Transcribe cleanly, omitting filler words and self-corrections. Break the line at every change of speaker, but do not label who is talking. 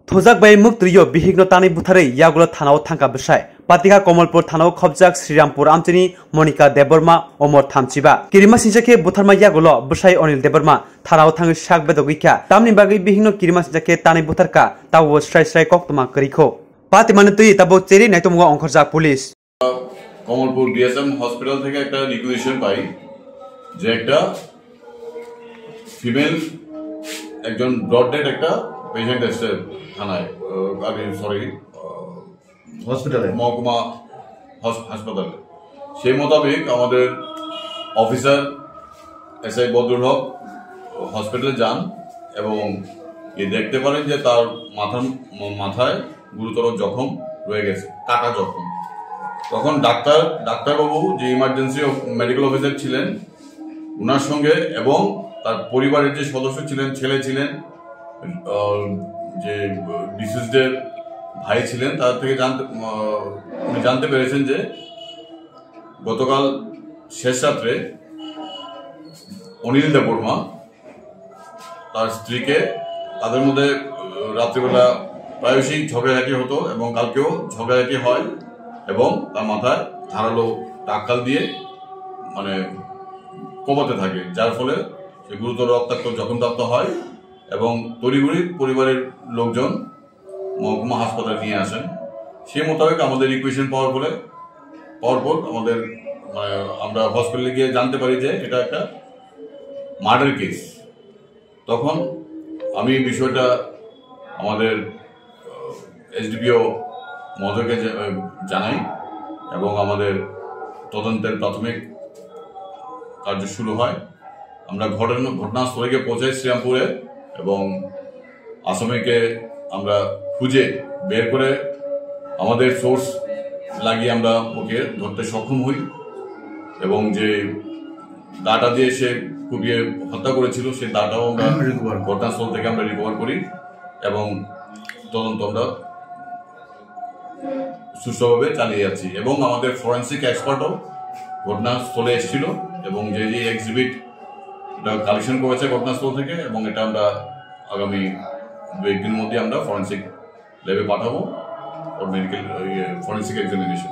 Thujak bai muk triyo Bihikno Tanwi Bwtharwi yagulo thanao thangka Bwsai Patika Komalpur thanao Khibikha Srirampur amchini Monika Deborma Omor Thamchiba Kirima sinjake Bwtharma yagulo Bwsai Onil Deborma thanao thangi sak bedogika tamni bagi Bihikno Kirima sinjake Tanwi Bwtharka tawo strai koktoma krikho Patimane tui tabo cheri naitomuga onkhorjak police
Komalpur DSM hospital থেকে একটা requisition পাই যে একটা female একজন blood dead একটা patient এসে থানায় হসপিটালে মহকুমা হাসপাতালে সেই মোতাবেক আমাদের অফিসার এসআই বদরুল হক হসপিটালে যান এবং দেখতে পারেন যে তার মাথায় গুরুতর জখম রয়ে গেছে, কাটা জখম। তখন ডাক্তারবাবু যে ইমার্জেন্সি মেডিকেল অফিসার ছিলেন ওনার সঙ্গে এবং তার পরিবারের যে সদস্য ছিলেন, ছেলে ছিলেন, যে ডিসিজদের ভাই ছিলেন, তার থেকে উনি জানতে পেরেছেন যে গতকাল শেষ রাত্রে অনিল দেববর্মা তার স্ত্রীকে, তাদের মধ্যে রাত্রিবেলা প্রায়শই ঝগড়াঝাটি হতো এবং কালকেও ঝগড়াঝাটি হয় এবং তার মাথায় ধারালো টাক্কাল দিয়ে মানে কোপাতে থাকে, যার ফলে সে গুরুতর রক্তাক্ত জখমপ্রাপ্ত হয় এবং তড়িঘড়ি পরিবারের লোকজন মহকুমা হাসপাতালে নিয়ে আসেন। সেই মোতাবেক আমাদের রিকুয়েশন পাওয়ার পর আমাদের আমরা হসপিটালে গিয়ে জানতে পারি যে এটা একটা মার্ডার কেস। তখন আমি বিষয়টা আমাদের এসডিপিও মহোদয়কে জানাই এবং আমাদের তদন্তের প্রাথমিক কার্য শুরু হয়। আমরা ঘটনাস্থলে গিয়ে পৌঁছাই শ্রীরামপুরে এবং আসামিকে আমরা খুঁজে বের করে আমাদের সোর্স লাগিয়ে আমরা ওকে ধরতে সক্ষম হই এবং যে দাটা দিয়ে সে কুপিয়ে হত্যা করেছিল সেই দাটাও আমরা ঘটনাস্থল থেকে আমরা রিকভার করি এবং তদন্ত আমরা সুষ্ঠুভাবে চালিয়ে যাচ্ছি এবং আমাদের ফরেন্সিক এক্সপার্টও ঘটনাস্থলে এসেছিল এবং যে এক্সিবিট কালেকশন করেছে ঘটনাস্থল থেকে এবং এটা আমরা আগামী 2-1 দিনের মধ্যে আমরা ফরেন্সিক ল্যাবে পাঠাবো ফরেন্সিক এক্সামিনেশন।